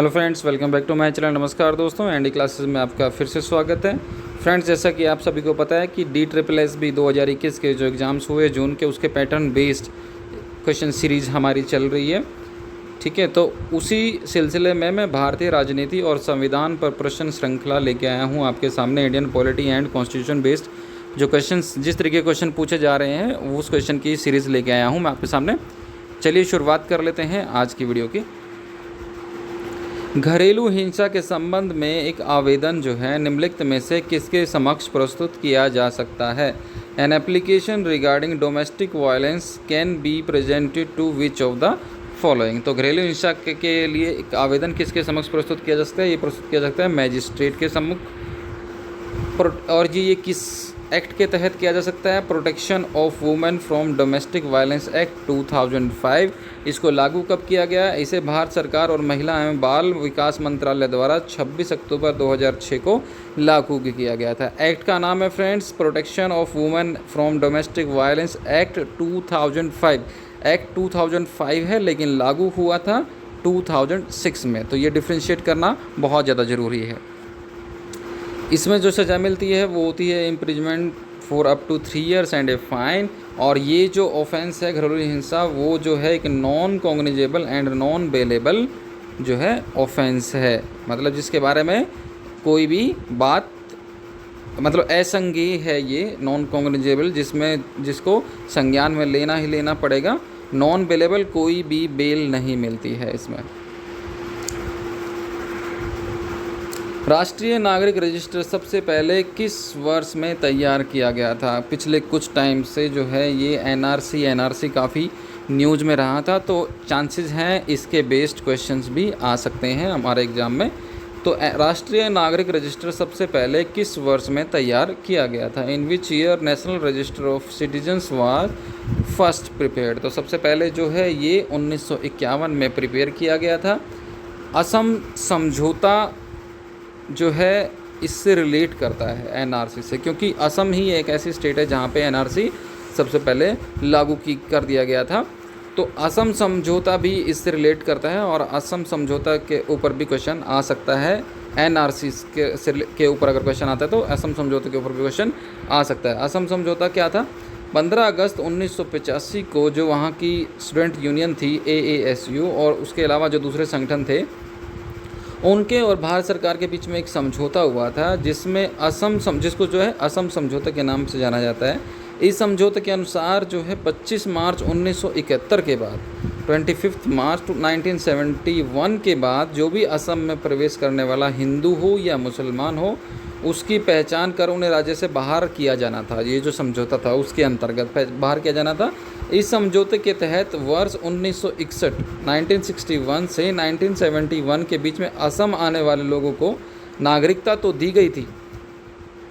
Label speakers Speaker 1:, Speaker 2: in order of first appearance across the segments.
Speaker 1: Hello friends, welcome back to my channel. नमस्कार दोस्तों, ND classes में आपका फिर से स्वागत है। फ्रेंड्स, जैसा कि आप सभी को पता है कि DSSB 2021 के जो एग्ज़ाम्स हुए जून के, उसके पैटर्न बेस्ड क्वेश्चन सीरीज़ हमारी चल रही है। ठीक है, तो उसी सिलसिले में मैं भारतीय राजनीति और संविधान पर प्रश्न श्रृंखला लेके आया हूँ आपके सामने। Indian polity and constitution based जो क्वेश्चन, जिस तरीके के क्वेश्चन पूछे जा रहे हैं उस क्वेश्चन की सीरीज़ लेके आया हूँ मैं आपके सामने। चलिए शुरुआत कर लेते हैं आज की वीडियो की। घरेलू हिंसा के संबंध में एक आवेदन जो है निम्नलिखित में से किसके समक्ष प्रस्तुत किया जा सकता है? An application regarding domestic violence can be presented to which of the following. तो घरेलू हिंसा के लिए एक आवेदन किसके समक्ष प्रस्तुत किया जा सकता है? ये प्रस्तुत किया जा सकता है मैजिस्ट्रेट के सम्मुख। और जी ये किस एक्ट के तहत किया जा सकता है? Protection of women from domestic violence act 2005। इसको लागू कब किया गया? इसे भारत सरकार और महिला एवं बाल विकास मंत्रालय द्वारा 26 अक्टूबर 2006 को लागू किया गया था। एक्ट का नाम है friends protection of women from domestic violence act 2005। Act 2005 है लेकिन लागू हुआ था 2006 में, तो ये डिफ्रेंशिएट करना बहुत ज़्यादा ज़रूरी है। इसमें जो सज़ा मिलती है वो होती है imprisonment for up to 3 years and a fine. और ये जो ऑफेंस है घरेलू हिंसा, वो जो है एक non cognizable and non bailable जो है ऑफेंस है। मतलब जिसके बारे में कोई भी बात, मतलब असंज्ञेय है ये नॉन कॉग्निजेबल, जिसको संज्ञान में लेना ही लेना पड़ेगा। नॉन बेलेबल कोई भी बेल नहीं मिलती है इसमें। राष्ट्रीय नागरिक रजिस्टर सबसे पहले किस वर्ष में तैयार किया गया था? पिछले कुछ टाइम से जो है ये एनआरसी काफ़ी न्यूज़ में रहा था, तो चांसेस हैं इसके बेस्ड क्वेश्चंस भी आ सकते हैं हमारे एग्ज़ाम में। तो राष्ट्रीय नागरिक रजिस्टर सबसे पहले किस वर्ष में तैयार किया गया था? In which year national register of citizens was first prepared. तो सबसे पहले जो है ये 1951 में प्रिपेयर किया गया था। असम समझौता जो है इससे रिलेट करता है एनआरसी से, क्योंकि असम ही एक ऐसी स्टेट है जहाँ पे एनआरसी सबसे पहले लागू कर दिया गया था। तो असम समझौता भी इससे रिलेट करता है और असम समझौता के ऊपर भी क्वेश्चन आ सकता है। एनआरसी के ऊपर अगर क्वेश्चन आता है तो असम समझौते के ऊपर भी क्वेश्चन आ सकता है। असम समझौता क्या था? 15 अगस्त 1985 को जो वहाँ की स्टूडेंट यूनियन थी AASU और उसके अलावा जो दूसरे संगठन थे उनके और भारत सरकार के बीच में एक समझौता हुआ था, जिसमें जिसको जो है असम समझौता के नाम से जाना जाता है। इस समझौते के अनुसार जो है 25 मार्च 1971 के बाद 25 मार्च 1971 के बाद जो भी असम में प्रवेश करने वाला हिंदू हो या मुसलमान हो, उसकी पहचान कर उन्हें राज्य से बाहर किया जाना था। ये जो समझौता था उसके अंतर्गत बाहर किया जाना था। इस समझौते के तहत वर्ष 1961 से 1971 के बीच में असम आने वाले लोगों को नागरिकता तो दी गई थी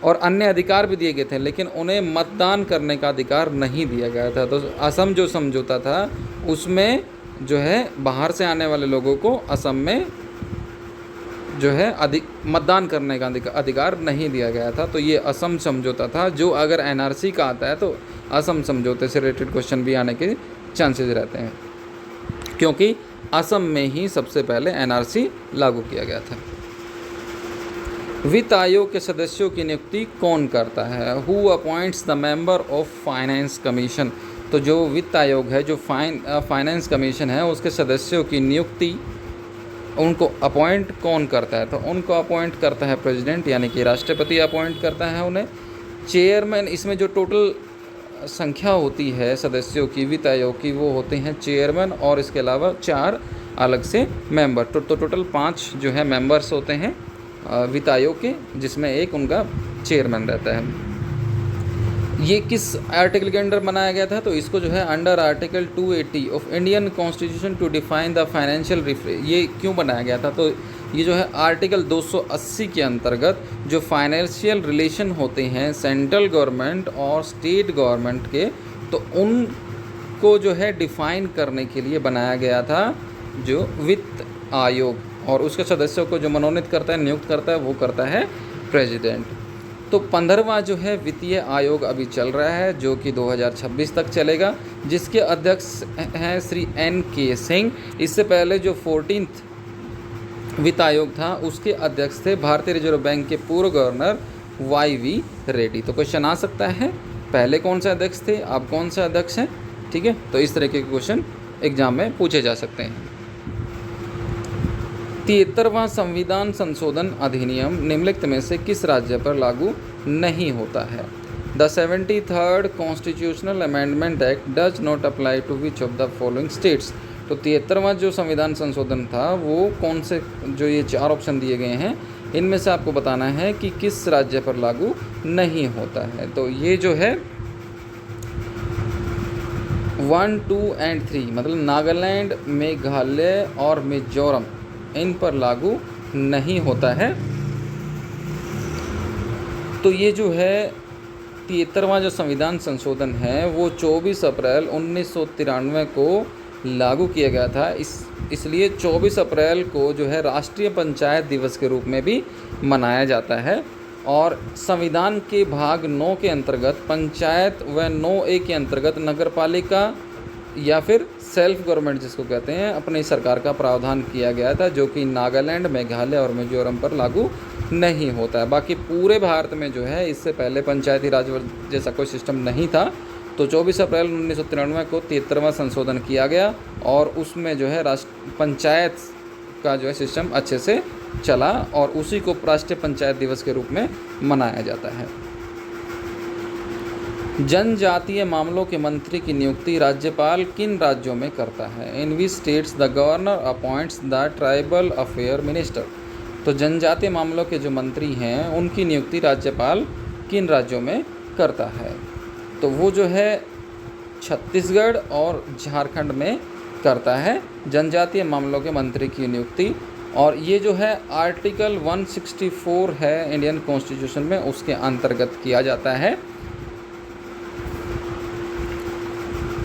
Speaker 1: और अन्य अधिकार भी दिए गए थे, लेकिन उन्हें मतदान करने का अधिकार नहीं दिया गया था। तो असम जो समझौता था उसमें जो है बाहर से आने वाले लोगों को असम में जो है मतदान करने का अधिकार नहीं दिया गया था। तो ये असम समझौता था, जो अगर एनआरसी का आता है तो असम समझौते से रिलेटेड क्वेश्चन भी आने के चांसेस रहते हैं, क्योंकि असम में ही सबसे पहले एनआरसी लागू किया गया था। वित्त आयोग के सदस्यों की नियुक्ति कौन करता है? Who appoints the member of finance commission. तो जो वित्त आयोग है, जो फाइनेंस कमीशन है, उसके सदस्यों की नियुक्ति उनको अपॉइंट कौन करता है? तो उनको अपॉइंट करता है प्रेसिडेंट, यानी कि राष्ट्रपति अपॉइंट करता है उन्हें। चेयरमैन, इसमें जो टोटल संख्या होती है सदस्यों की वित्त आयोग की, वो होते हैं चेयरमैन और इसके अलावा 4 अलग से मेंबर। तो टोटल 5 जो है मेंबर्स होते हैं वित्त आयोग के, जिसमें एक उनका चेयरमैन रहता है। ये किस आर्टिकल के अंडर बनाया गया था? तो इसको जो है under article 280 of Indian constitution to define the financial ये क्यों बनाया गया था? तो ये जो है आर्टिकल 280 के अंतर्गत जो फाइनेंशियल रिलेशन होते हैं सेंट्रल गवर्नमेंट और स्टेट गवर्नमेंट के, तो उनको जो है डिफ़ाइन करने के लिए बनाया गया था जो वित्त आयोग। और उसके सदस्यों को जो मनोनीत करता है, नियुक्त करता है, वो करता है प्रेसिडेंट। तो 15वां जो है वित्तीय आयोग अभी चल रहा है, जो कि 2026 तक चलेगा, जिसके अध्यक्ष हैं श्री NK सिंह। इससे पहले जो 14th वित्त आयोग था उसके अध्यक्ष थे भारतीय रिजर्व बैंक के पूर्व गवर्नर YV रेड्डी। तो क्वेश्चन आ सकता है पहले कौन से अध्यक्ष थे, अब कौन से अध्यक्ष हैं, ठीक है। तो इस तरह के क्वेश्चन एग्जाम में पूछे जा सकते हैं। 73वां संविधान संशोधन अधिनियम निम्नलिखित में से किस राज्य पर लागू नहीं होता है? The 73rd constitutional amendment act does not apply to which of the following states. तो 73वां जो संविधान संशोधन था वो कौन से, जो ये 4 ऑप्शन दिए गए हैं इनमें से आपको बताना है कि किस राज्य पर लागू नहीं होता है। तो ये जो है 1, 2 एंड 3 मतलब नागालैंड, मेघालय और मिजोरम, इन पर लागू नहीं होता है। तो ये जो है 73वां जो संविधान संशोधन है वो 24 अप्रैल 1993 को लागू किया गया था। इसलिए 24 अप्रैल को जो है राष्ट्रीय पंचायत दिवस के रूप में भी मनाया जाता है। और संविधान के भाग 9 के अंतर्गत पंचायत व 9A के अंतर्गत नगरपालिका या फिर सेल्फ गवर्नमेंट जिसको कहते हैं अपनी सरकार का प्रावधान किया गया था, जो कि नागालैंड, मेघालय और मिजोरम पर लागू नहीं होता है। बाकी पूरे भारत में जो है इससे पहले पंचायती राज जैसा कोई सिस्टम नहीं था। तो 24 अप्रैल 1993 को 73वां संशोधन किया गया और उसमें जो है पंचायत का जो है सिस्टम अच्छे से चला और उसी को राष्ट्रीय पंचायत दिवस के रूप में मनाया जाता है। जनजातीय मामलों के मंत्री की नियुक्ति राज्यपाल किन राज्यों में करता है? In which states the governor appoints the tribal affair minister. तो जनजातीय मामलों के जो मंत्री हैं उनकी नियुक्ति राज्यपाल किन राज्यों में करता है? तो वो जो है छत्तीसगढ़ और झारखंड में करता है जनजातीय मामलों के मंत्री की नियुक्ति। और ये जो है आर्टिकल 164 है इंडियन कॉन्स्टिट्यूशन में, उसके अंतर्गत किया जाता है।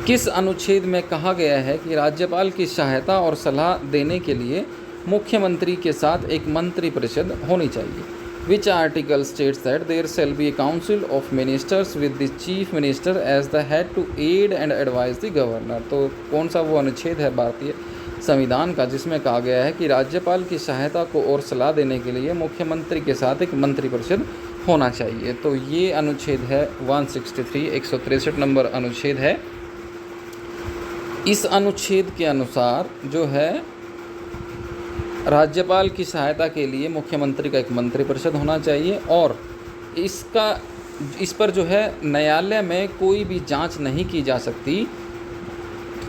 Speaker 1: किस अनुच्छेद में कहा गया है कि राज्यपाल की सहायता और सलाह देने के लिए मुख्यमंत्री के साथ एक मंत्री परिषद होनी चाहिए? Which article states that there shall be a council of ministers with the chief minister as the head to aid and advise the governor। तो कौन सा वो अनुच्छेद है भारतीय संविधान का जिसमें कहा गया है कि राज्यपाल की सहायता को और सलाह देने के लिए मुख्यमंत्री के साथ एक मंत्रिपरिषद होना चाहिए? तो ये अनुच्छेद है 163, 163 नंबर अनुच्छेद है। इस अनुच्छेद के अनुसार जो है राज्यपाल की सहायता के लिए मुख्यमंत्री का एक मंत्रिपरिषद होना चाहिए और इस पर जो है न्यायालय में कोई भी जांच नहीं की जा सकती,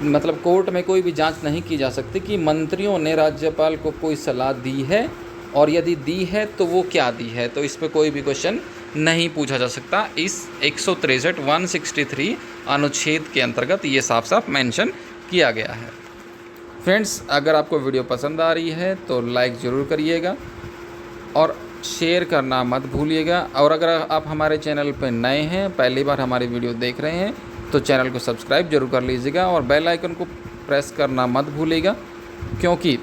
Speaker 1: मतलब कोर्ट में कोई भी जांच नहीं की जा सकती कि मंत्रियों ने राज्यपाल को कोई सलाह दी है और यदि दी है तो वो क्या दी है। तो इस पर कोई भी क्वेश्चन नहीं पूछा जा सकता। इस 163 163 अनुच्छेद के अंतर्गत ये साफ साफ मेंशन किया गया है। फ्रेंड्स, अगर आपको वीडियो पसंद आ रही है तो लाइक ज़रूर करिएगा और शेयर करना मत भूलिएगा। और अगर आप हमारे चैनल पर नए हैं, पहली बार हमारी वीडियो देख रहे हैं, तो चैनल को सब्सक्राइब जरूर कर लीजिएगा और बेल आइकन को प्रेस करना मत भूलिएगा, क्योंकि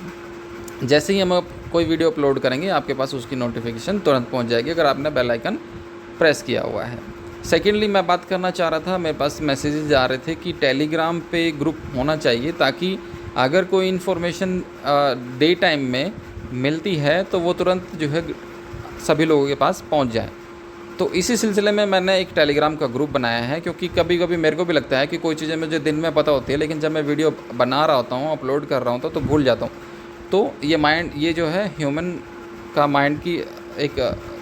Speaker 1: जैसे ही हम कोई वीडियो अपलोड करेंगे आपके पास उसकी नोटिफिकेशन तुरंत पहुंच जाएगी अगर आपने बेल आइकन प्रेस किया हुआ है। सेकेंडली, मैं बात करना चाह रहा था, मेरे पास मैसेजेस आ रहे थे कि टेलीग्राम पे ग्रुप होना चाहिए ताकि अगर कोई इन्फॉर्मेशन डे टाइम में मिलती है तो वो तुरंत जो है सभी लोगों के पास पहुंच जाए। तो इसी सिलसिले में मैंने एक टेलीग्राम का ग्रुप बनाया है, क्योंकि कभी कभी मेरे को भी लगता है कि कोई चीज़ें मुझे दिन में पता होती है लेकिन जब मैं वीडियो बना रहा होता हूँ, अपलोड कर रहा होता हूँ तो भूल जाता हूँ। तो ये जो है ह्यूमन का माइंड की एक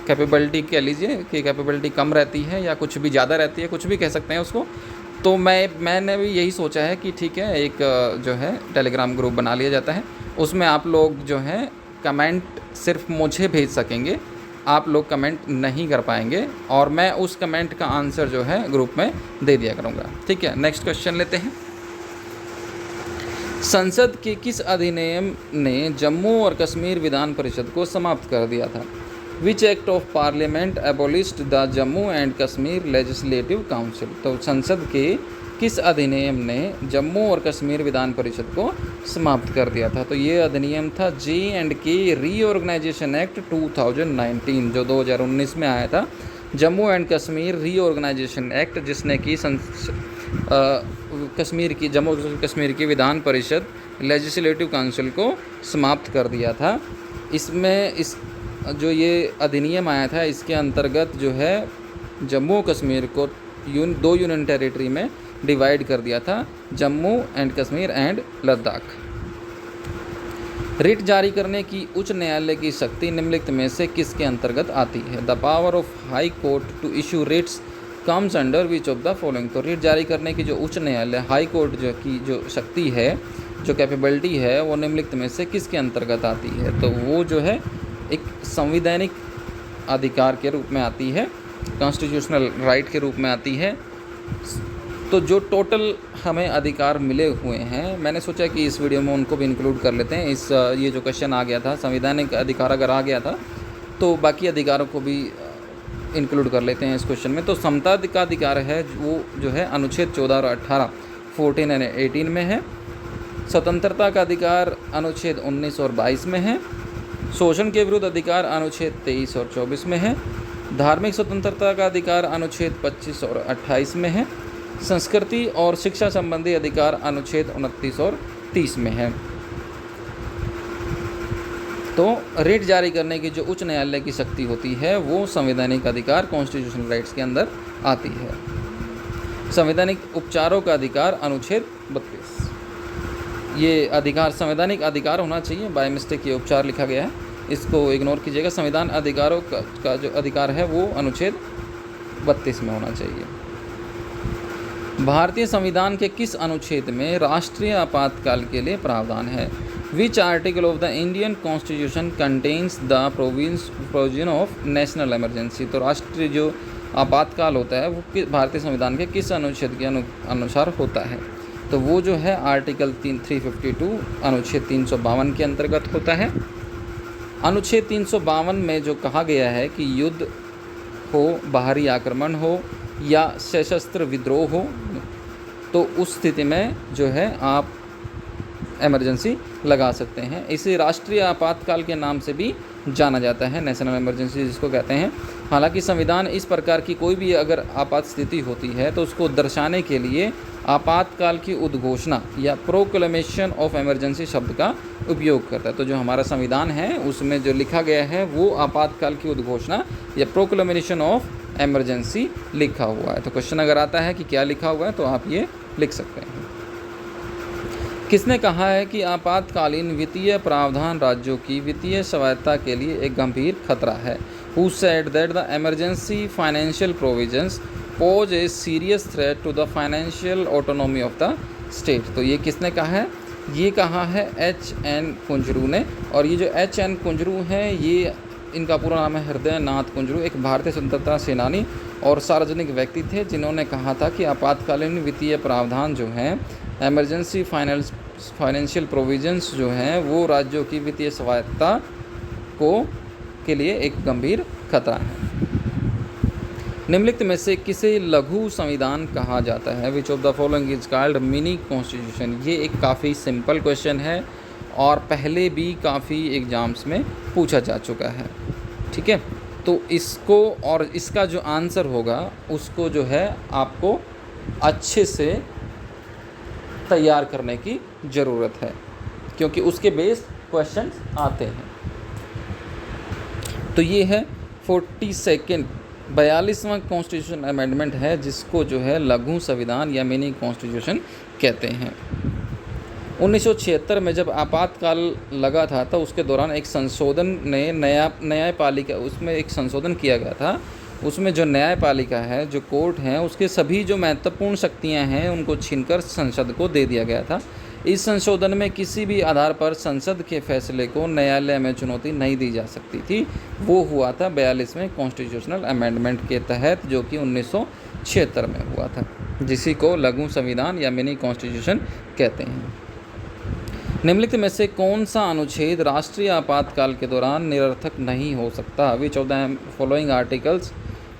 Speaker 1: कैपेबिलिटी कह लीजिए कि कैपेबिलिटी कम रहती है या कुछ भी ज़्यादा रहती है, कुछ भी कह सकते हैं उसको। तो मैंने भी यही सोचा है कि ठीक है, एक जो है टेलीग्राम ग्रुप बना लिया जाता है, उसमें आप लोग जो है कमेंट सिर्फ मुझे भेज सकेंगे, आप लोग कमेंट नहीं कर पाएंगे और मैं उस कमेंट का आंसर जो है ग्रुप में दे दिया करूँगा। ठीक है, नेक्स्ट क्वेश्चन लेते हैं। संसद के किस अधिनियम ने जम्मू और कश्मीर विधान परिषद को समाप्त कर दिया था? Which act of parliament एबोलिश्ड the Jammu and Kashmir legislative council. तो संसद के किस अधिनियम ने जम्मू और कश्मीर विधान परिषद को समाप्त कर दिया था? तो ये अधिनियम था J&K रीऑर्गेनाइजेशन एक्ट 2019, जो 2019 में आया था। Jammu and Kashmir reorganisation act, जिसने कि जम्मू कश्मीर की विधान परिषद लेजिस्लेटिव काउंसिल को समाप्त कर दिया था। इसमें इस जो ये अधिनियम आया था इसके अंतर्गत जो है जम्मू कश्मीर को दो यूनियन टेरिटरी में डिवाइड कर दिया था, Jammu and Kashmir and Ladakh. Writ जारी करने की उच्च न्यायालय की शक्ति निम्नलिखित में से किसके अंतर्गत आती है? The power of high court to issue writs comes under which of the following. तो रिट जारी करने की जो उच्च न्यायालय हाई कोर्ट जो शक्ति है, जो कैपेबिलिटी है, वो निम्नलिखित में से किसके अंतर्गत आती है? तो वो जो है एक संवैधानिक अधिकार के रूप में आती है, कॉन्स्टिट्यूशनल राइट के रूप में आती है। तो जो टोटल हमें अधिकार मिले हुए हैं, मैंने सोचा कि इस वीडियो में उनको भी इंक्लूड कर लेते हैं। ये जो क्वेश्चन आ गया था, संवैधानिक अधिकार अगर आ गया था तो बाकी अधिकारों को भी इंक्लूड कर लेते हैं इस क्वेश्चन में। तो समता का अधिकार है वो जो है अनुच्छेद 14 और 18 14 एंड 18 में है। स्वतंत्रता का अधिकार अनुच्छेद 19 और 22 में है। शोषण के विरुद्ध अधिकार अनुच्छेद 23 और 24 में है। धार्मिक स्वतंत्रता का अधिकार अनुच्छेद 25 और 28 में है। संस्कृति और शिक्षा संबंधी अधिकार अनुच्छेद 29 और 30 में है। तो रिट जारी करने की जो उच्च न्यायालय की शक्ति होती है वो संवैधानिक अधिकार कॉन्स्टिट्यूशनल राइट्स के अंदर आती है। संवैधानिक उपचारों का अधिकार अनुच्छेद 32। ये अधिकार संवैधानिक अधिकार होना चाहिए, बाय मिस्टेक ये उपचार लिखा गया है, इसको इग्नोर कीजिएगा। संविधान अधिकारों का जो अधिकार है वो अनुच्छेद 32 में होना चाहिए। भारतीय संविधान के किस अनुच्छेद में राष्ट्रीय आपातकाल के लिए प्रावधान है? विच article of the Indian constitution contains the provision of national emergency. तो राष्ट्रीय जो आपातकाल होता है वो भारतीय संविधान के किस अनुच्छेद के अनुसार होता है? तो वो जो है आर्टिकल 352 अनुच्छेद 352 के अंतर्गत होता है। अनुच्छेद 352 में जो कहा गया है कि युद्ध हो, बाहरी आक्रमण हो या सशस्त्र विद्रोह हो, तो उस स्थिति में जो है आप इमरजेंसी लगा सकते हैं। इसे राष्ट्रीय आपातकाल के नाम से भी जाना जाता है, नेशनल इमरजेंसी जिसको कहते हैं। हालांकि संविधान इस प्रकार की कोई भी अगर आपात स्थिति होती है तो उसको दर्शाने के लिए आपातकाल की उद्घोषणा या प्रोक्लेमेशन ऑफ इमरजेंसी शब्द का उपयोग करता है। तो जो हमारा संविधान है उसमें जो लिखा गया है वो आपातकाल की उद्घोषणा या प्रोक्लेमेशन ऑफ इमरजेंसी लिखा हुआ है। तो क्वेश्चन अगर आता है कि क्या लिखा हुआ है तो आप ये लिख सकते हैं। किसने कहा है कि आपातकालीन वित्तीय प्रावधान राज्यों की वित्तीय स्वायत्तता के लिए एक गंभीर खतरा है? Who said that the emergency financial provisions pose a serious threat to the financial autonomy of the state? तो ये किसने कहा है? ये कहा है H.N. कुंजरू ने। और ये जो H.N. कुंजरू हैं, ये इनका पूरा नाम है हृदय नाथ कुंजरू, एक भारतीय स्वतंत्रता सेनानी और सार्वजनिक व्यक्ति थे जिन्होंने कहा था कि आपातकालीन वित्तीय प्रावधान जो हैं, एमरजेंसी फाइनेंशियल प्रोविजंस जो हैं, वो राज्यों की वित्तीय स्वायत्तता के लिए एक गंभीर खतरा है। निम्नलिखित में से किसे लघु संविधान कहा जाता है? विच of the following is called mini constitution. ये एक काफ़ी सिंपल क्वेश्चन है और पहले भी काफ़ी एग्ज़ाम्स में पूछा जा चुका है। ठीक है, तो इसको और इसका जो आंसर होगा उसको जो है आपको अच्छे से तैयार करने की ज़रूरत है, क्योंकि उसके बेस्ड क्वेश्चंस आते हैं। तो ये है 42वां कॉन्स्टिट्यूशन अमेंडमेंट है, जिसको जो है लघु संविधान या मिनी कॉन्स्टिट्यूशन कहते हैं। 1976 में जब आपातकाल लगा था तो उसके दौरान एक संशोधन ने न्यायपालिका उसमें एक संशोधन किया गया था। उसमें जो न्यायपालिका है, जो कोर्ट हैं, उसके सभी जो महत्वपूर्ण शक्तियां हैं उनको छीनकर संसद को दे दिया गया था। इस संशोधन में किसी भी आधार पर संसद के फैसले को न्यायालय में चुनौती नहीं दी जा सकती थी। वो हुआ था 42वें कॉन्स्टिट्यूशनल अमेंडमेंट के तहत, जो कि 1976 में हुआ था, जिसी को लघु संविधान या मिनी कॉन्स्टिट्यूशन कहते हैं। निम्नलिखित में से कौन सा अनुच्छेद राष्ट्रीय आपातकाल के दौरान निरर्थक नहीं हो सकता? Which of the following articles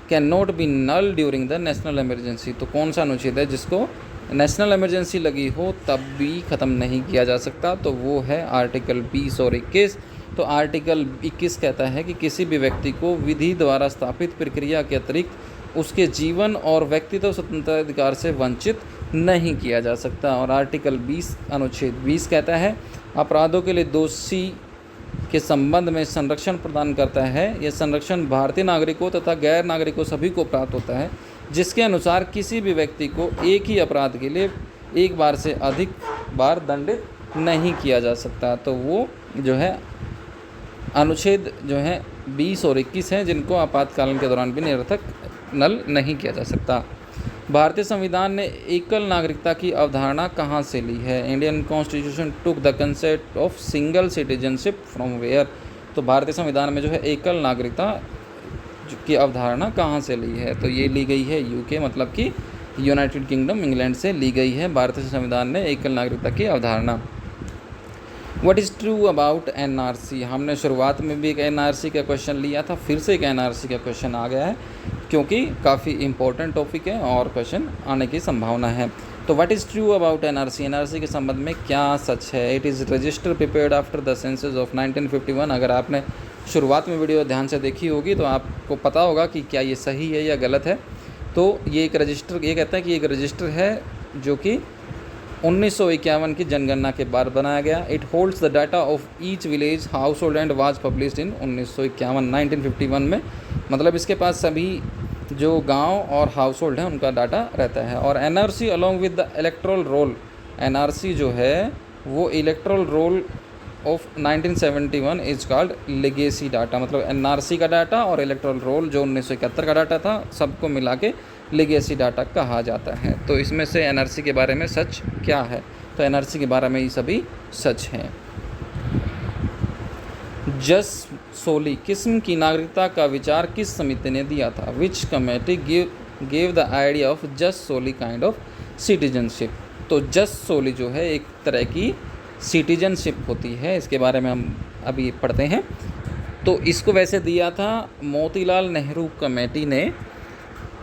Speaker 1: can not be null during the national emergency. तो कौन सा अनुच्छेद है जिसको नेशनल इमरजेंसी लगी हो तब भी ख़त्म नहीं किया जा सकता? तो वो है आर्टिकल 20 और 21। तो आर्टिकल 21 कहता है कि किसी भी व्यक्ति को विधि द्वारा स्थापित प्रक्रिया के अतिरिक्त उसके जीवन और व्यक्तित्व स्वतंत्राधिकार से वंचित नहीं किया जा सकता। और आर्टिकल 20 अनुच्छेद 20 कहता है अपराधों के लिए दोषी के संबंध में संरक्षण प्रदान करता है। यह संरक्षण भारतीय नागरिकों तथा गैर नागरिकों सभी को प्राप्त होता है, जिसके अनुसार किसी भी व्यक्ति को एक ही अपराध के लिए एक बार से अधिक बार दंडित नहीं किया जा सकता। तो वो जो है अनुच्छेद जो है 20 और 21 हैं, जिनको आपातकालीन के दौरान भी निरर्थक नल नहीं किया जा सकता। भारतीय संविधान ने एकल नागरिकता की अवधारणा कहाँ से ली है? Indian constitution took the concept of single citizenship from where? तो भारतीय संविधान में जो है एकल नागरिकता की अवधारणा कहाँ से ली है? तो ये ली गई है यूके मतलब कि यूनाइटेड किंगडम, इंग्लैंड से ली गई है भारतीय संविधान ने एकल नागरिकता की अवधारणा। What is true about NRC? हमने शुरुआत में भी एक एनआरसी का क्वेश्चन लिया था, फिर से एक एनआरसी का क्वेश्चन आ गया है, क्योंकि काफ़ी इंपॉर्टेंट टॉपिक है और क्वेश्चन आने की संभावना है। तो what is true about NRC? NRC के संबंध में क्या सच है? It is register prepared after the census of 1951। अगर आपने शुरुआत में वीडियो ध्यान से देखी होगी तो आपको पता होगा कि क्या ये सही है या गलत है। तो ये एक रजिस्टर, ये कहता है कि एक रजिस्टर है जो कि 1951 की जनगणना के बाद बनाया गया। It holds the data of each village house hold and was published in 1951 में। मतलब इसके पास सभी जो गांव और हाउस होल्ड हैं उनका डाटा रहता है। और NRC along with the erectile role, NRC जो है वो erectile role of 1971 is called legacy data. मतलब एनआरसी का डाटा और इलेक्ट्रल रोल जो 1971 का डाटा था, सबको मिला के लेगेसी डाटा कहा जाता है। तो इसमें से एनआरसी के बारे में सच क्या है? तो एनआरसी के बारे में ये सभी सच हैं। जस सोली किस्म की नागरिकता का विचार किस समिति ने दिया था? विच committee gave the idea of जस सोली काइंड ऑफ सिटीजनशिप? तो जस सोली जो है एक तरह की सिटीजनशिप होती है, इसके बारे में हम अभी पढ़ते हैं। तो इसको वैसे दिया था मोतीलाल नेहरू कमेटी ने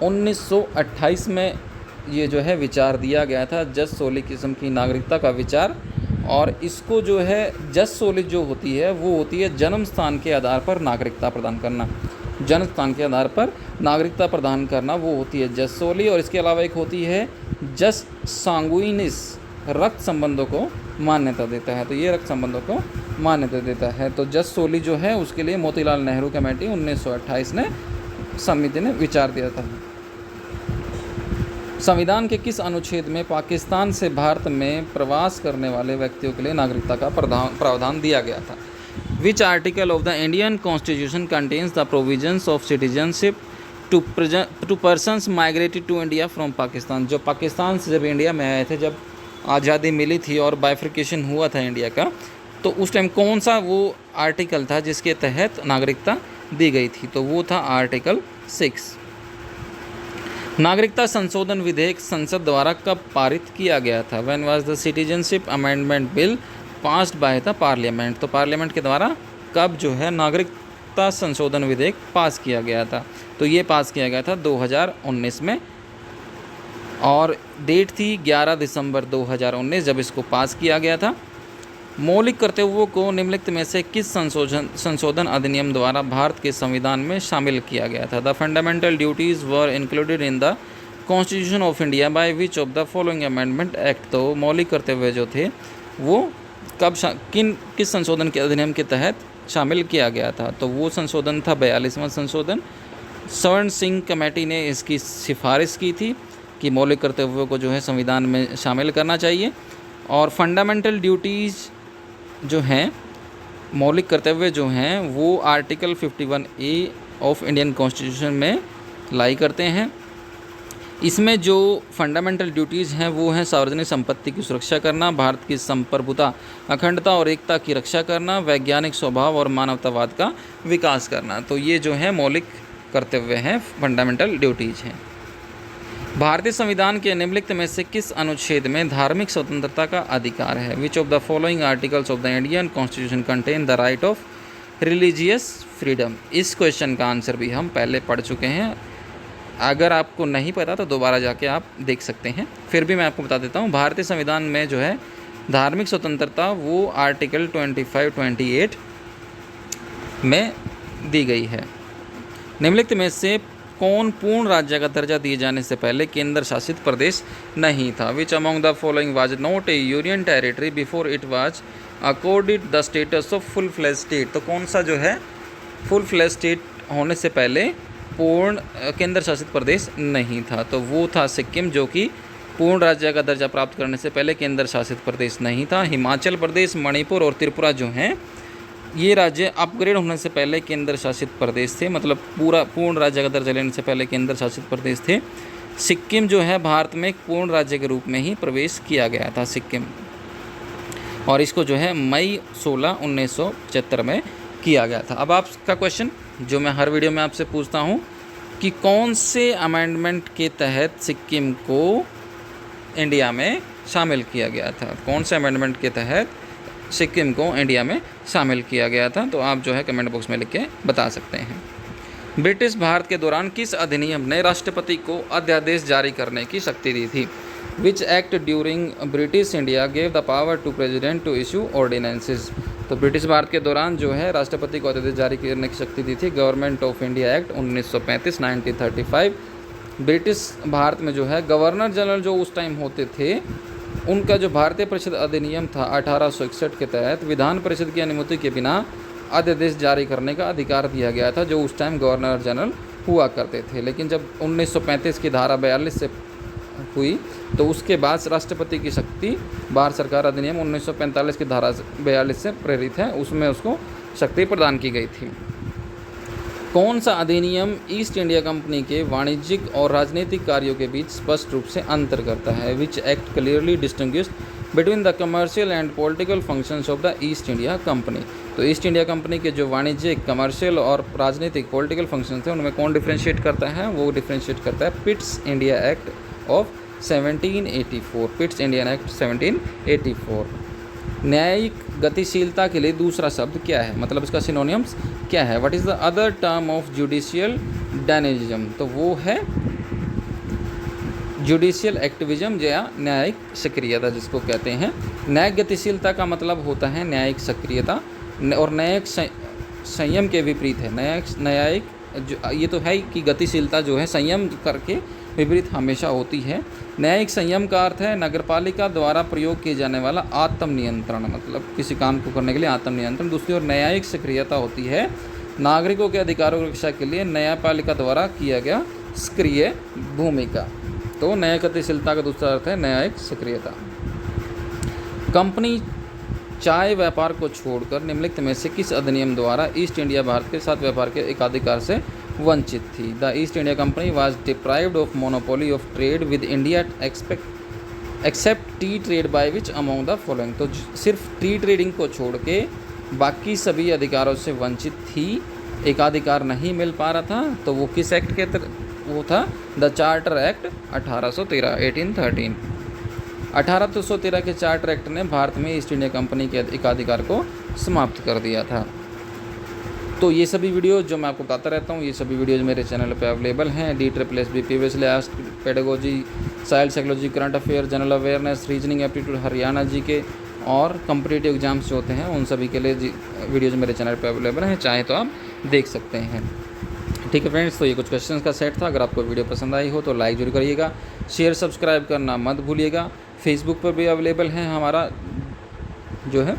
Speaker 1: 1928 में। ये जो है विचार दिया गया था जस सोली किस्म की नागरिकता का विचार। और इसको जो है जस सोली जो होती है वो होती है जन्म स्थान के आधार पर नागरिकता प्रदान करना। जन्म स्थान के आधार पर नागरिकता प्रदान करना वो होती है जस सोली। और इसके अलावा एक होती है जस सांगुइनिस, रक्त संबंधों को मान्यता देता है। तो ये रक्त संबंधों को मान्यता देता है। तो जस सोली जो है उसके लिए मोतीलाल नेहरू कमेटी 1928 ने समिति ने विचार दिया था। संविधान के किस अनुच्छेद में पाकिस्तान से भारत में प्रवास करने वाले व्यक्तियों के लिए नागरिकता का प्रावधान दिया गया था? Which article of the Indian constitution contains the provisions of citizenship to persons migrated to India from Pakistan? जो पाकिस्तान से जब इंडिया में आए थे, जब आज़ादी मिली थी और बाइफर्केशन हुआ था इंडिया का, तो उस टाइम कौन सा वो आर्टिकल था जिसके तहत नागरिकता दी गई थी? तो वो था आर्टिकल 6। नागरिकता संशोधन विधेयक संसद द्वारा कब पारित किया गया था? When was the citizenship amendment bill passed by the parliament? तो पार्लियामेंट के द्वारा कब जो है नागरिकता संशोधन विधेयक पास किया गया था? तो ये पास किया गया था 2019 में। और डेट थी 11 दिसंबर 2019 जब इसको पास किया गया था। मौलिक कर्तव्यों को निम्नलिखित में से किस संशोधन अधिनियम द्वारा भारत के संविधान में शामिल किया गया था? The fundamental duties were included in the constitution of India by which of the following amendment act? तो मौलिक कर्तव्य जो थे वो कब किस संशोधन के अधिनियम के तहत शामिल किया गया था? तो वो संशोधन था 42वां संशोधन। स्वर्ण सिंह कमेटी ने इसकी सिफारिश की थी कि मौलिक कर्तव्यों को जो है संविधान में शामिल करना चाहिए। और फंडामेंटल ड्यूटीज़ जो हैं, मौलिक कर्तव्य जो हैं, वो article 51A of Indian constitution में लाई करते हैं। इसमें जो फंडामेंटल ड्यूटीज़ हैं वो हैं सार्वजनिक संपत्ति की सुरक्षा करना, भारत की संप्रभुता, अखंडता और एकता की रक्षा करना, वैज्ञानिक स्वभाव और मानवतावाद का विकास करना। तो ये जो है मौलिक कर्तव्य हैं, फंडामेंटल ड्यूटीज़ हैं। भारतीय संविधान के निम्नलिखित में से किस अनुच्छेद में धार्मिक स्वतंत्रता का अधिकार है? विच of the following articles of the Indian constitution contain the right of religious freedom? इस क्वेश्चन का आंसर भी हम पहले पढ़ चुके हैं। अगर आपको नहीं पता तो दोबारा जाके आप देख सकते हैं। फिर भी मैं आपको बता देता हूँ, भारतीय संविधान में जो है धार्मिक स्वतंत्रता वो आर्टिकल 25-28 में दी गई है। निम्नलिखित में से कौन पूर्ण राज्य का दर्जा दिए जाने से पहले केंद्र शासित प्रदेश नहीं था? Which among the following was not A union territory before it was according the status of full fledge state. तो कौन सा जो है फुल फ्लैज स्टेट होने से पहले पूर्ण केंद्र शासित प्रदेश नहीं था, तो वो था सिक्किम, जो कि पूर्ण राज्य का दर्जा प्राप्त करने से पहले केंद्र शासित प्रदेश नहीं था। हिमाचल प्रदेश, मणिपुर और त्रिपुरा जो हैं ये राज्य अपग्रेड होने से पहले केंद्र शासित प्रदेश थे, मतलब पूर्ण राज्य का दर्जा लेने से पहले केंद्र शासित प्रदेश थे। सिक्किम जो है भारत में एक पूर्ण राज्य के रूप में ही प्रवेश किया गया था सिक्किम, और इसको जो है मई 16, 1975 में किया गया था। अब आपका क्वेश्चन जो मैं हर वीडियो में आपसे पूछता हूँ कि कौन से अमेंडमेंट के तहत सिक्किम को इंडिया में शामिल किया गया था, कौन से अमेंडमेंट के तहत सिक्किम को इंडिया में शामिल किया गया था, तो आप जो है कमेंट बॉक्स में लिख के बता सकते हैं। ब्रिटिश भारत के दौरान किस अधिनियम ने राष्ट्रपति को अध्यादेश जारी करने की शक्ति दी थी? Which act during British India gave the power to president to issue ordinances. तो ब्रिटिश भारत के दौरान जो है राष्ट्रपति को अध्यादेश जारी करने की शक्ति दी थी government of India act 1935, 1935। British Bharat में जो है गवर्नर जनरल जो उस टाइम होते थे, उनका जो भारतीय परिषद अधिनियम था 1861 के तहत विधान परिषद की अनुमति के बिना अध्यादेश जारी करने का अधिकार दिया गया था, जो उस टाइम गवर्नर जनरल हुआ करते थे। लेकिन जब 1935 की धारा 42 से हुई तो उसके बाद राष्ट्रपति की शक्ति भारत सरकार अधिनियम 1945 की धारा 42 से प्रेरित है, उसमें उसको शक्ति प्रदान की गई थी। कौन सा अधिनियम ईस्ट इंडिया कंपनी के वाणिज्यिक और राजनीतिक कार्यों के बीच स्पष्ट रूप से अंतर करता है? Which act clearly distinguished between the commercial and political functions of the east India company. तो ईस्ट इंडिया कंपनी के जो वाणिज्यिक, कमर्शियल और राजनीतिक पॉलिटिकल फंक्शंस हैं उनमें कौन डिफ्रेंशिएट करता है? वो डिफ्रेंशिएट करता है Pitt's India act of 1784, Pitt's Indian act 1784। न्यायिक गतिशीलता के लिए दूसरा शब्द क्या है, मतलब इसका सिनोनिम्स क्या है? What is the other term of judicial dynamism? तो वो है जुडिशियल एक्टिविज्म या न्यायिक सक्रियता जिसको कहते हैं। न्यायिक गतिशीलता का मतलब होता है न्यायिक सक्रियता, और न्यायिक संयम के विपरीत है। न्यायिक ये तो है कि गतिशीलता जो है संयम करके विपरीत हमेशा होती है। न्यायिक संयम का अर्थ है नगरपालिका द्वारा प्रयोग किए जाने वाला आत्मनियंत्रण, मतलब किसी काम को करने के लिए आत्मनियंत्रण। दूसरी ओर न्यायिक सक्रियता होती है नागरिकों के अधिकारों की रक्षा के लिए न्यायपालिका द्वारा किया गया सक्रिय भूमिका। तो न्यायिक गतिशीलता का दूसरा अर्थ है न्यायिक सक्रियता। कंपनी चाय व्यापार को छोड़कर निम्नलिखित में से किस अधिनियम द्वारा ईस्ट इंडिया भारत के साथ व्यापार के एकाधिकार से वंचित थी? The east India company was deprived of monopoly of trade with India accept T trade by which among the following. तो सिर्फ टी ट्रेडिंग को छोड़ के बाकी सभी अधिकारों से वंचित थी, एकाधिकार नहीं मिल पा रहा था। तो वो किस एक्ट के वो था? The charter act 1813, 1813। 1813 के चार्टर एक्ट ने भारत में ईस्ट इंडिया कंपनी के एकाधिकार को समाप्त कर दिया था। तो ये सभी वीडियो जो मैं आपको बताता रहता हूँ, ये सभी वीडियोज़ मेरे चैनल पे अवेलेबल हैं। DSSB, PVS, pedagogy, science psychology, current affair, general awareness, reasoning aptitude, Haryana GK और कॉम्पिटिटिव एग्जाम्स जो होते हैं उन सभी के लिए वीडियोज़ मेरे चैनल पे अवेलेबल हैं, चाहे तो आप देख सकते हैं। ठीक है फ्रेंड्स, तो ये कुछ क्वेश्चंस का सेट था। अगर आपको वीडियो पसंद आई हो तो लाइक जरूर करिएगा, शेयर सब्सक्राइब करना मत भूलिएगा। फेसबुक पर भी अवेलेबल है, हमारा जो है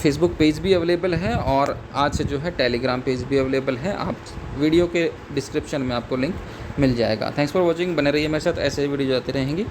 Speaker 1: फेसबुक पेज भी अवेलेबल है, और आज से जो है टेलीग्राम पेज भी अवेलेबल है। आप वीडियो के डिस्क्रिप्शन में आपको लिंक मिल जाएगा। थैंक्स फॉर वॉचिंग, बने रहिए मेरे साथ, ऐसे ही वीडियो आती रहेंगी।